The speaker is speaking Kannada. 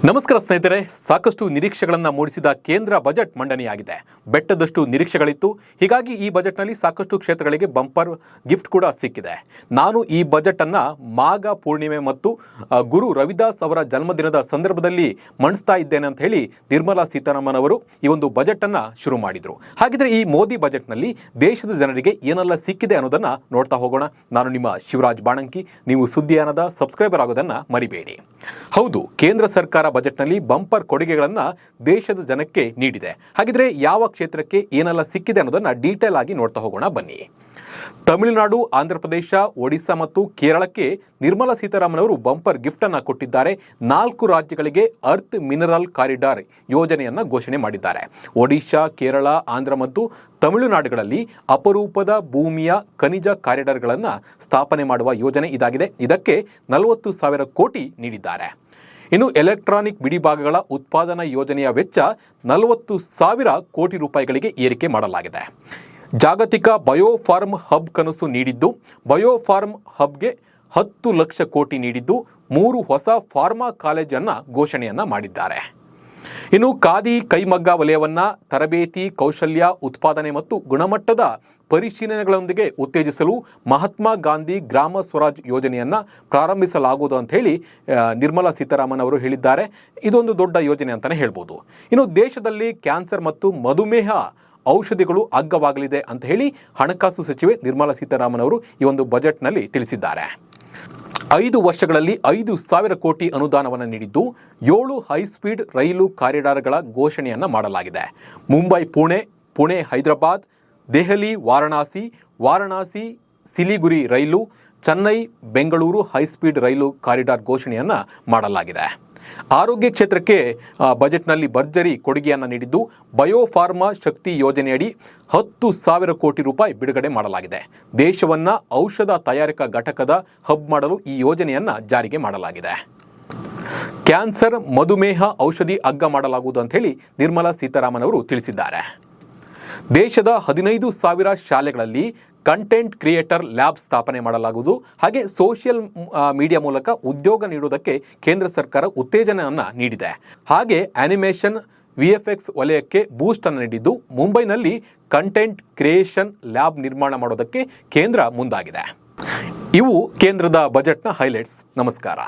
ನಮಸ್ಕಾರ ಸ್ನೇಹಿತರೆ, ಸಾಕಷ್ಟು ನಿರೀಕ್ಷೆಗಳನ್ನು ಮೂಡಿಸಿದ ಕೇಂದ್ರ ಬಜೆಟ್ ಮಂಡನೆಯಾಗಿದೆ. ಬೆಟ್ಟದಷ್ಟು ನಿರೀಕ್ಷೆಗಳಿತ್ತು. ಹೀಗಾಗಿ ಈ ಬಜೆಟ್ನಲ್ಲಿ ಸಾಕಷ್ಟು ಕ್ಷೇತ್ರಗಳಿಗೆ ಬಂಪರ್ ಗಿಫ್ಟ್ ಕೂಡ ಸಿಕ್ಕಿದೆ. ನಾನು ಈ ಬಜೆಟ್ ಅನ್ನ ಮಾಘ ಪೂರ್ಣಿಮೆ ಮತ್ತು ಗುರು ರವಿದಾಸ್ ಅವರ ಜನ್ಮದಿನದ ಸಂದರ್ಭದಲ್ಲಿ ಮಂಡಿಸ್ತಾ ಇದ್ದೇನೆ ಅಂತ ಹೇಳಿ ನಿರ್ಮಲಾ ಸೀತಾರಾಮನ್ ಅವರು ಈ ಒಂದು ಬಜೆಟ್ ಅನ್ನ ಶುರು ಮಾಡಿದ್ರು. ಹಾಗಿದ್ರೆ ಈ ಮೋದಿ ಬಜೆಟ್ನಲ್ಲಿ ದೇಶದ ಜನರಿಗೆ ಏನೆಲ್ಲ ಸಿಕ್ಕಿದೆ ಅನ್ನೋದನ್ನ ನೋಡ್ತಾ ಹೋಗೋಣ. ನಾನು ನಿಮ್ಮ ಶಿವರಾಜ್ ಬಾಣಂಕಿ. ನೀವು ಸುದ್ದಿಯಾನದ ಸಬ್ಸ್ಕ್ರೈಬರ್ ಆಗೋದನ್ನ ಮರಿಬೇಡಿ. ಹೌದು, ಕೇಂದ್ರ ಸರ್ಕಾರ ಬಜೆಟ್ನಲ್ಲಿ ಬಂಪರ್ ಕೊಡುಗೆಗಳನ್ನು ದೇಶದ ಜನಕ್ಕೆ ನೀಡಿದೆ. ಹಾಗಿದ್ರೆ ಯಾವ ಕ್ಷೇತ್ರಕ್ಕೆ ಏನೆಲ್ಲ ಸಿಕ್ಕಿದೆ ಅನ್ನೋದನ್ನ ಡೀಟೇಲ್ ಆಗಿ ನೋಡ್ತಾ ಹೋಗೋಣ ಬನ್ನಿ. ತಮಿಳುನಾಡು, ಆಂಧ್ರ ಪ್ರದೇಶ, ಒಡಿಶಾ ಮತ್ತು ಕೇರಳಕ್ಕೆ ನಿರ್ಮಲಾ ಸೀತಾರಾಮನ್ ಅವರು ಬಂಪರ್ ಗಿಫ್ಟ್ ಅನ್ನು ಕೊಟ್ಟಿದ್ದಾರೆ. 4 ರಾಜ್ಯಗಳಿಗೆ ಅರ್ತ್ ಮಿನರಲ್ ಕಾರಿಡಾರ್ ಯೋಜನೆಯನ್ನ ಘೋಷಣೆ ಮಾಡಿದ್ದಾರೆ. ಒಡಿಶಾ, ಕೇರಳ, ಆಂಧ್ರ ಮತ್ತು ತಮಿಳುನಾಡುಗಳಲ್ಲಿ ಅಪರೂಪದ ಭೂಮಿಯ ಖನಿಜ ಕಾರಿಡಾರ್ಗಳನ್ನು ಸ್ಥಾಪನೆ ಮಾಡುವ ಯೋಜನೆ ಇದಾಗಿದೆ. ಇದಕ್ಕೆ 40,000 ಕೋಟಿ ನೀಡಿದ್ದಾರೆ. ಇನ್ನು ಎಲೆಕ್ಟ್ರಾನಿಕ್ ಬಿಡಿಭಾಗಗಳ ಉತ್ಪಾದನಾ ಯೋಜನೆಯ ವೆಚ್ಚ 40,000 ಕೋಟಿ ರೂಪಾಯಿಗಳಿಗೆ ಏರಿಕೆ ಮಾಡಲಾಗಿದೆ. ಜಾಗತಿಕ ಬಯೋಫಾರ್ಮ್ ಹಬ್ ಕನಸು ನೀಡಿದ್ದು, ಬಯೋಫಾರ್ಮ್ ಹಬ್ಗೆ 10 ಲಕ್ಷ ಕೋಟಿ ನೀಡಿದ್ದು, 3 ಹೊಸ ಫಾರ್ಮಾ ಕಾಲೇಜನ್ನು ಘೋಷಣೆಯನ್ನ ಮಾಡಿದ್ದಾರೆ. ಇನ್ನು ಖಾದಿ ಕೈಮಗ್ಗ ವಲಯವನ್ನ ತರಬೇತಿ, ಕೌಶಲ್ಯ, ಉತ್ಪಾದನೆ ಮತ್ತು ಗುಣಮಟ್ಟದ ಪರಿಶೀಲನೆಗಳೊಂದಿಗೆ ಉತ್ತೇಜಿಸಲು ಮಹಾತ್ಮ ಗಾಂಧಿ ಗ್ರಾಮ ಸ್ವರಾಜ್ ಯೋಜನೆಯನ್ನ ಪ್ರಾರಂಭಿಸಲಾಗುವುದು ಅಂತ ಹೇಳಿ ನಿರ್ಮಲಾ ಸೀತಾರಾಮನ್ ಅವರು ಹೇಳಿದ್ದಾರೆ. ಇದೊಂದು ದೊಡ್ಡ ಯೋಜನೆ ಅಂತಾನೆ ಹೇಳ್ಬೋದು. ಇನ್ನು ದೇಶದಲ್ಲಿ ಕ್ಯಾನ್ಸರ್ ಮತ್ತು ಮಧುಮೇಹ ಔಷಧಿಗಳು ಅಗ್ಗವಾಗಲಿದೆ ಅಂತ ಹೇಳಿ ಹಣಕಾಸು ಸಚಿವೆ ನಿರ್ಮಲಾ ಸೀತಾರಾಮನ್ ಅವರು ಈ ಒಂದು ಬಜೆಟ್ನಲ್ಲಿ ತಿಳಿಸಿದ್ದಾರೆ. 5 ವರ್ಷಗಳಲ್ಲಿ 5,000 ಕೋಟಿ ಅನುದಾನವನ್ನು ನೀಡಿದ್ದು, 7 ಹೈಸ್ಪೀಡ್ ರೈಲು ಕಾರಿಡಾರ್ಗಳ ಘೋಷಣೆಯನ್ನು ಮಾಡಲಾಗಿದೆ. ಮುಂಬೈ ಪುಣೆ, ಪುಣೆ ಹೈದರಾಬಾದ್, ದೆಹಲಿ ವಾರಣಾಸಿ, ವಾರಣಾಸಿ ಸಿಲಿಗುರಿ ರೈಲು, ಚೆನ್ನೈ ಬೆಂಗಳೂರು ಹೈಸ್ಪೀಡ್ ರೈಲು ಕಾರಿಡಾರ್ ಘೋಷಣೆಯನ್ನು ಮಾಡಲಾಗಿದೆ. ಆರೋಗ್ಯ ಕ್ಷೇತ್ರಕ್ಕೆ ಬಜೆಟ್ನಲ್ಲಿ ಭರ್ಜರಿ ಕೊಡುಗೆಯನ್ನು ನೀಡಿದ್ದು, ಬಯೋಫಾರ್ಮಾ ಶಕ್ತಿ ಯೋಜನೆಯಡಿ 10,000 ಕೋಟಿ ರೂಪಾಯಿ ಬಿಡುಗಡೆ ಮಾಡಲಾಗಿದೆ. ದೇಶವನ್ನು ಔಷಧ ತಯಾರಿಕಾ ಘಟಕದ ಹಬ್ ಮಾಡಲು ಈ ಯೋಜನೆಯನ್ನು ಜಾರಿಗೆ ಮಾಡಲಾಗಿದೆ. ಕ್ಯಾನ್ಸರ್, ಮಧುಮೇಹ ಔಷಧಿ ಅಗ್ಗ ಮಾಡಲಾಗುವುದು ಅಂತ ಹೇಳಿ ನಿರ್ಮಲಾ ಸೀತಾರಾಮನ್ ಅವರು ತಿಳಿಸಿದ್ದಾರೆ. ದೇಶದ 15,000 ಶಾಲೆಗಳಲ್ಲಿ ಕಂಟೆಂಟ್ ಕ್ರಿಯೇಟರ್ ಲ್ಯಾಬ್ ಸ್ಥಾಪನೆ ಮಾಡಲಾಗುವುದು. ಹಾಗೆ ಸೋಷಿಯಲ್ ಮೀಡಿಯಾ ಮೂಲಕ ಉದ್ಯೋಗ ನೀಡುವುದಕ್ಕೆ ಕೇಂದ್ರ ಸರ್ಕಾರ ಉತ್ತೇಜನವನ್ನು ನೀಡಿದೆ. ಹಾಗೆ ಆನಿಮೇಷನ್, ವಿಎಫ್ಎಕ್ಸ್ ವಲಯಕ್ಕೆ ಬೂಸ್ಟ್ ಅನ್ನು ನೀಡಿದ್ದು, ಮುಂಬೈನಲ್ಲಿ ಕಂಟೆಂಟ್ ಕ್ರಿಯೇಷನ್ ಲ್ಯಾಬ್ ನಿರ್ಮಾಣ ಮಾಡೋದಕ್ಕೆ ಕೇಂದ್ರ ಮುಂದಾಗಿದೆ. ಇವು ಕೇಂದ್ರದ ಬಜೆಟ್ನ ಹೈಲೈಟ್ಸ್. ನಮಸ್ಕಾರ.